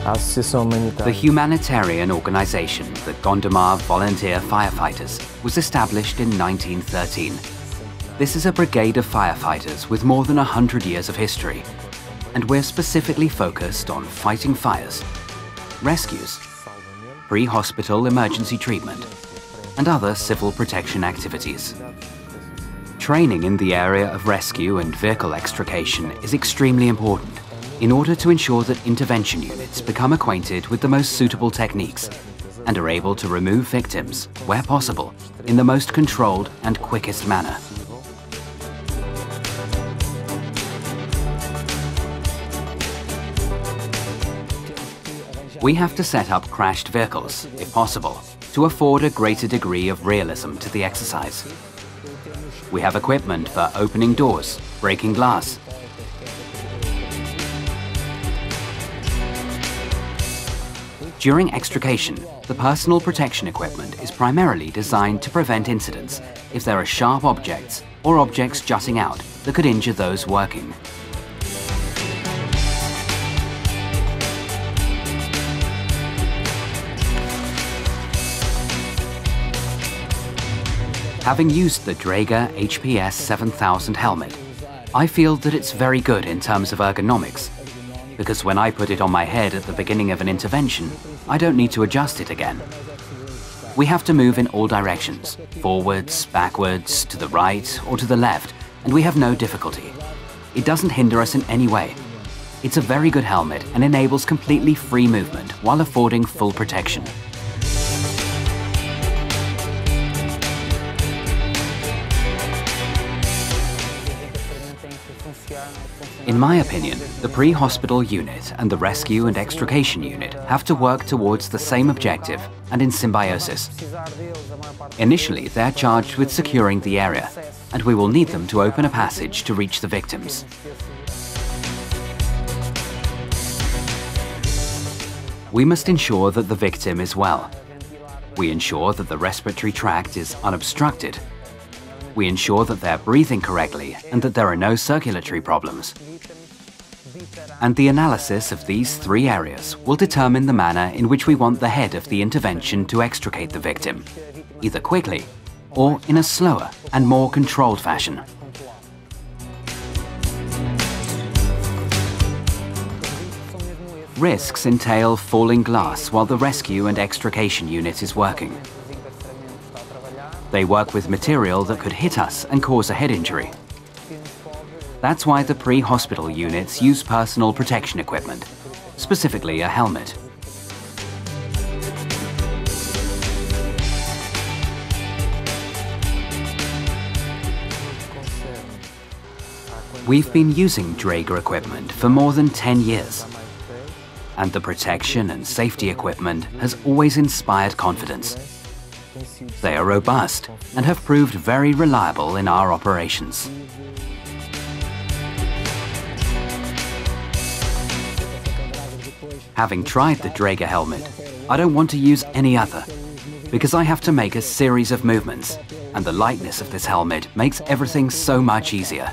The humanitarian organization, the Gondomar Volunteer Firefighters, was established in 1913. This is a brigade of firefighters with more than 100 years of history, and we're specifically focused on fighting fires, rescues, pre-hospital emergency treatment, and other civil protection activities. Training in the area of rescue and vehicle extrication is extremely important in order to ensure that intervention units become acquainted with the most suitable techniques and are able to remove victims, where possible, in the most controlled and quickest manner. We have to set up crashed vehicles, if possible, to afford a greater degree of realism to the exercise. We have equipment for opening doors, breaking glass. During extrication, the personal protection equipment is primarily designed to prevent incidents if there are sharp objects or objects jutting out that could injure those working. Having used the Dräger HPS 7000 helmet, I feel that it's very good in terms of ergonomics, because when I put it on my head at the beginning of an intervention, I don't need to adjust it again. We have to move in all directions, forwards, backwards, to the right or to the left, and we have no difficulty. It doesn't hinder us in any way. It's a very good helmet and enables completely free movement while affording full protection. In my opinion, the pre-hospital unit and the rescue and extrication unit have to work towards the same objective and in symbiosis. Initially, they're charged with securing the area, and we will need them to open a passage to reach the victims. We must ensure that the victim is well. We ensure that the respiratory tract is unobstructed. We ensure that they're breathing correctly and that there are no circulatory problems. And the analysis of these three areas will determine the manner in which we want the head of the intervention to extricate the victim, either quickly or in a slower and more controlled fashion. Risks entail falling glass while the rescue and extrication unit is working. They work with material that could hit us and cause a head injury. That's why the pre-hospital units use personal protection equipment, specifically a helmet. We've been using Dräger equipment for more than 10 years, and the protection and safety equipment has always inspired confidence. They are robust and have proved very reliable in our operations. Having tried the Dräger helmet, I don't want to use any other, because I have to make a series of movements, and the lightness of this helmet makes everything so much easier.